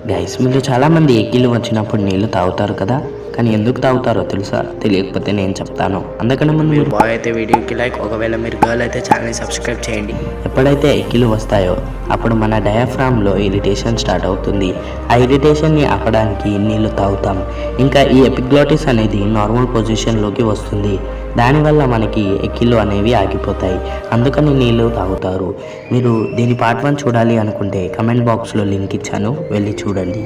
Guys, మీరు చాలామంది ఎక్కిళ్ళు వచ్చినప్పుడు నీళ్లు తాగుతారు కదా, కానీ ఎందుకు తాగుతారో తెలుసా? తెలియకపోతే నేను చెప్తాను. అందుకని ముందు మీరు బాయ్ అయితే వీడియోకి లైక్, ఒకవేళ మీరు గర్ల్ అయితే ఛానల్ని సబ్స్క్రైబ్ చేయండి. ఎప్పుడైతే ఎక్కిళ్ళు వస్తాయో అప్పుడు మన డయాఫ్రామ్లో ఇరిటేషన్ స్టార్ట్ అవుతుంది. ఆ ఇరిటేషన్ని ఆపడానికి నీళ్లు తాగుతాం. ఇంకా ఈ ఎపిగ్లోటిస్ అనేది నార్మల్ పొజిషన్లోకి వస్తుంది. దానివల్ల మనకి ఎక్కిళ్ళు అనేవి ఆగిపోతాయి. అందుకని నీళ్ళు తాగుతారు. మీరు దీని పార్ట్ 1 చూడాలి అనుకుంటే కమెంట్ బాక్స్లో లింక్ ఇచ్చాను, వెళ్ళి చూడండి.